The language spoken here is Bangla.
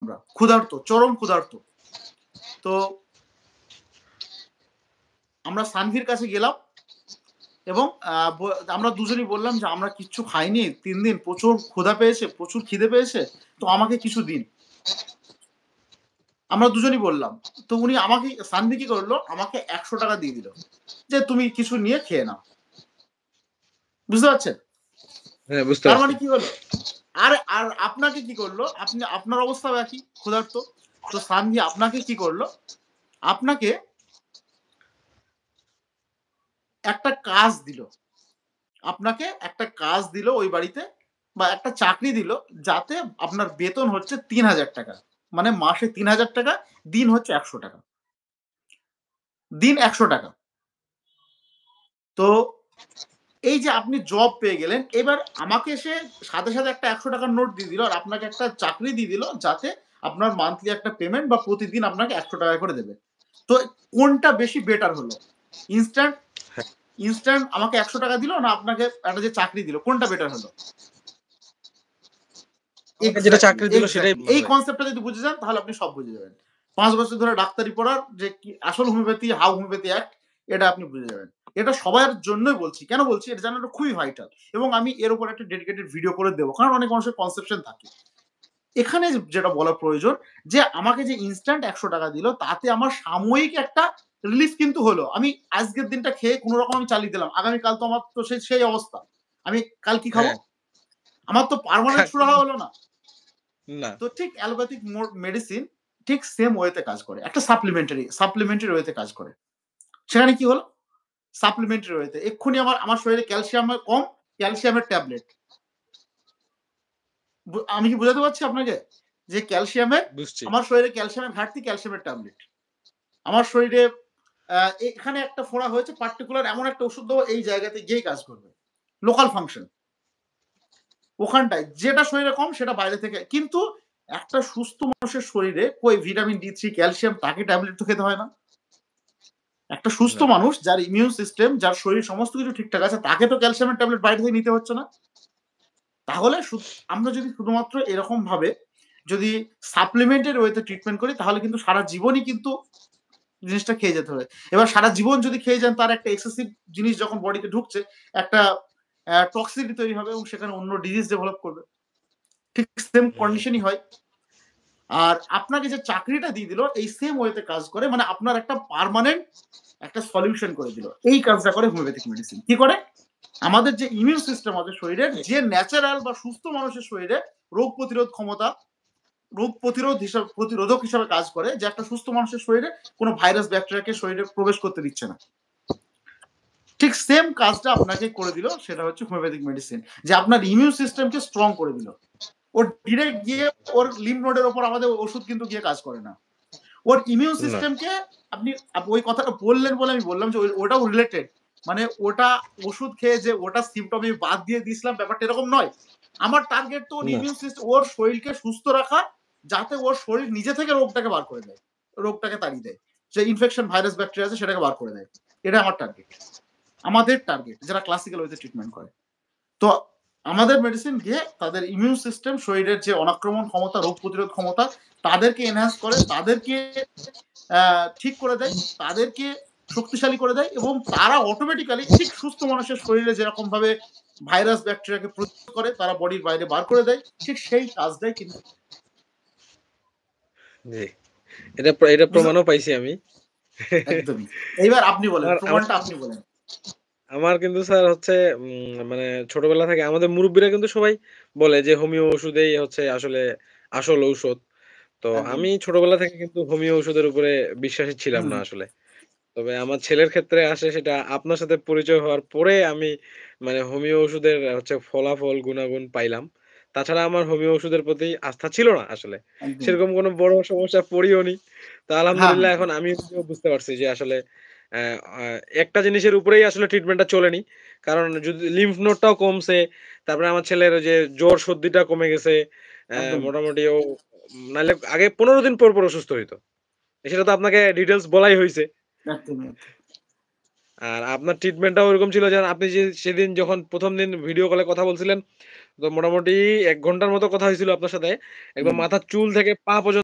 আমরা ক্ষুধার্ত, চরম ক্ষুধার্ত। তো আমরা সানভির কাছে গেলাম এবং আমরা দুজনই বললাম যে আমরা কিচ্ছু খাইনি ৩ দিন, প্রচুর ক্ষুধা পেয়েছে, প্রচুর খিদে পেয়েছে, তো আমাকে কিছু দিন। আমরা দুজনই বললাম। তো উনি আমাকে সানভি কি করলো? আমাকে ৳১০০ দিয়ে দিল। যে তুমি কিছু নিয়ে খেয়ে নাও। বুঝতে পারছেন? হ্যাঁ, বুঝতে তার পারছি। মানে কি হলো? আর আপনাকে কি করলো? আপনার অবস্থাও একই ক্ষুধার্ত। তো সানভি আপনাকে কি করলো? আপনাকে একটা কাজ দিল। আপনাকে একটা কাজ দিল ওই বাড়িতে বা একটা চাকরি দিল যাতে আপনার বেতন হচ্ছে ৳৩,০০০। মানে মাসে ৳৩,০০০, দিন হচ্ছে ৳১০০। দিন ৳১০০। তো এই যে আপনি জব পেয়ে গেলেন, এবার আমাকে সে সাথে একটা ৳১০০ নোট দিয়ে দিল আর আপনাকে একটা চাকরি দিয়ে দিল যাতে আপনার মান্থলি একটা পেমেন্ট বা প্রতিদিন আপনাকে ৳১০০ করে দেবে। তো কোনটা বেশি বেটার হলো? ইনস্ট্যান্ট হ্যাঁ। ইনস্ট্যান্ট আমাকে ৳১০০ দিল না আপনাকে একটা যে চাকরি দিল, কোনটা বেটার হলো? আমাকে যেটা এক্সাক্টলি, চাকরি দিল সেটাই এক্সাক্টলি। ভালো এই লাগে। কনসেপ্টটা যদি বুঝে যান তাহলে আপনি সব বুঝে যাবেন। ৫ বছর ধরে ডাক্তারি পড়ার যে কি আসল হোমিওপ্যাথি, হাউ হোমিওপ্যাথি অ্যাক্ট, এটা আপনি বুঝে যাবেন। এটা সবার জন্যই বলছি। কেন বলছি? এটা জানাটা খুবই ভাইটাল এবং আমি এর উপর একটা ডেডিকেটেড ভিডিও করে দেব। কারণ অনেক মানুষের কনসেপশন থাকে। এখানে যেটা বলা প্রয়োজন যে আমাকে যে ইনস্ট্যান্ট ৳১০০ দিল তাতে আমার সাময়িক একটা রিলিফ কিন্তু হলো। আমি আজকের দিনটা খেয়ে কোন রকম আমি চালিয়ে দিলাম। আগামীকাল তো আমার তো সেই অবস্থা। আমি কাল কি খাবো? হ্যাঁ। আমার তো পার্মানেন্ট সুরাহা হলো না। না। তো ঠিক অ্যালোপ্যাথিক মেডিসিন ঠিক সেম ওয়েতে কাজ করে। একটা সাপ্লিমেন্টারি ওয়েতে কাজ করে। সেখানে কি হলো? সাপ্লিমেন্টারি ওয়েতে এক্ষুনি আমার শরীরে ক্যালসিয়াম কম, ক্যালসিয়ামের ট্যাবলেট। আমি কি বোঝাতে পারছি আপনাকে? যে বুঝছি। আমার শরীরে ক্যালসিয়ামের ঘাটতি, ক্যালসিয়ামের ট্যাবলেট। আমার শরীরে আ এখানে একটা ফোড়া হয়েছে, পার্টিকুলার এমন একটা ওষুধ দেবো এই জায়গাতে গিয়েই কাজ করবে। Local function. ওখানটায় যেটা শরীরে কম সেটা বাইরে থেকে, কিন্তু একটা সুস্থ মানুষের শরীরে কই ভিটামিন ডি3, ক্যালসিয়াম, তাকে ট্যাবলেট তো খেতে হয় না। একটা সুস্থ না। মানুষ যার ইমিউন সিস্টেম, যার শরীর সমস্ত কিছু ঠিকঠাক আছে, তাকে তো ক্যালসিয়ামের ট্যাবলেট বাইরে থেকে নিতে হচ্ছে না। তাহলে আমরা যদি শুধুমাত্র এরকম ভাবে যদি সাপ্লিমেন্টের ওয়েতে ট্রিটমেন্ট করি তাহলে কিন্তু সারা জীবনই কিন্তু জিনিসটা খেয়ে যেতে হবে। এবার সারা জীবন যদি খেয়ে যান, তার একটা এক্সেসিভ জিনিস যখন বডিতে ঢুকছে, একটা টক্সিসিটি তৈরি হবে এবং সেখানে অন্য ডিজিজ ডেভেলপ করবে। ঠিক সেম হুম। কন্ডিশনই হয়। আর আপনাকে যে চাকরিটা দিয়ে দিল এই সেম ওয়েতে কাজ করে, মানে আপনার একটা পার্মানেন্ট একটা সলিউশন করে দিল। এই কাজটা করে হোমিওপ্যাথিক মেডিসিন। কি করে? আমাদের যে ইমিউন সিস্টেম আছে শরীরের, যে ন্যাচারাল বা সুস্থ মানুষের শরীরে রোগ প্রতিরোধ ক্ষমতা, প্রতিরোধক হিসাবে কাজ করে, যে একটা সুস্থ মানুষের শরীরে কোনো ভাইরাস ব্যাকটেরিয়াকে শরীরে প্রবেশ করতে দিচ্ছে না। ঠিক সেম কাজটা আপনাকে করে দিল, সেটা হচ্ছে হোমিওপ্যাথিক মেডিসিন। যে আপনার ইমিউন সিস্টেমকে স্ট্রং করে দিল। ওর ডিরেক্ট গিয়ে ওর লিম্ফ নোডের উপর আমাদের ওষুধ কিন্তু গিয়ে কাজ করে না। ওর ইমিউন না। সিস্টেমকে আপনি ওই কথাটা বললেন বলে আমি বললাম যে ওটাও রিলেটেড। মানে ওটা ওষুধ খেয়ে যে ওটা সিম্পটম আমি বাদ দিয়ে দিয়েছিলাম, ব্যাপারটা এরকম নয়। আমার টার্গেট তো ওর না। ইমিউন সিস্টেম, ওর শরীরকে সুস্থ রাখা, যাতে ওর শরীর নিজে থেকে রোগটাকে বার করে দেয়, রোগটাকে তাড়িয়ে দেয়, যে ইনফেকশন ভাইরাস ব্যাকটেরিয়া আছে সেটাকে বার করে দেয়। এটা আমার টার্গেট, আমাদের টার্গেট যারা ক্লাসিক্যাল ওয়েতে ট্রিটমেন্ট করে। তো আমাদের মেডিসিন গিয়ে তাদের ইমিউন সিস্টেম, শরীরের যে অনাক্রমণ ক্ষমতা, রোগ প্রতিরোধ ক্ষমতা, তাদেরকে এনহ্যান্স করে, তাদেরকে ঠিক করে দেয়, তাদেরকে শক্তিশালী করে দেয় এবং তারা অটোমেটিক্যালি ঠিক সুস্থ মানুষের শরীরে যেরকম ভাবে ভাইরাস ব্যাকটেরিয়াকে প্রতিরোধ করে, তারা বডির বাইরে বার করে দেয়, ঠিক সেই কাজটাই কিন্তু। জি। এটা প্রমাণও পাইছি আমি। একদমই। এইবার আপনি বলেন, আমার আমার প্রমাণটা আপনি বলেন। আমার কিন্তু স্যার হচ্ছে মানে ছোটবেলা থেকে আমাদের মুরুব্বিরা কিন্তু সবাই বলে যে হোমিও ওষুধেই হচ্ছে আসলে আসল ঔষধ। তো একদমই। আমি ছোটবেলা থেকে কিন্তু হোমিও ওষুধের উপরে বিশ্বাসী ছিলাম হুম। না আসলে। তবে আমার ছেলের ক্ষেত্রে আসে সেটা আপনার সাথে পরিচয় হওয়ার পরে আমি মানে হোমিও ওষুধের হচ্ছে ফলাফল গুনাগুণ পাইলাম। তাছাড়া আমার হোমিও ওষুধের প্রতি আস্থা ছিল না আসলে। একদমই। সেরকম কোনো বড় সমস্যা পড়িওনি। তো হ্যাঁ, আলহামদুলিল্লাহ হ্যাঁ, এখন হ্যাঁ। আমি নিজেও বুঝতে পারছি যে আসলে অ্যা আ একটা জিনিসের উপরেই আসলে ট্রিটমেন্টটা চলেনি। কারণ যদি লিম্ফ নোডটাও কমছে, তারপরে আমার ছেলের ওই যে জ্বর সর্দিটা কমে গেছে। একদমই। মোটামুটি ও নাইলে আগে ১৫ দিন পর অসুস্থ হইতো। সেটা তো আপনাকে ডিটেইলস বলাই হইছে। একদমই। আর আপনার ট্রিটমেন্টটাও ওরকম ছিল যে আপনি যে সেদিন যখন ১ম দিন ভিডিও কলে কথা বলছিলেন, তো মোটামুটি ১ ঘন্টার মতো কথা হয়েছিল আপনার সাথে। একদম হুম। মাথার চুল থেকে পা পর্যন্ত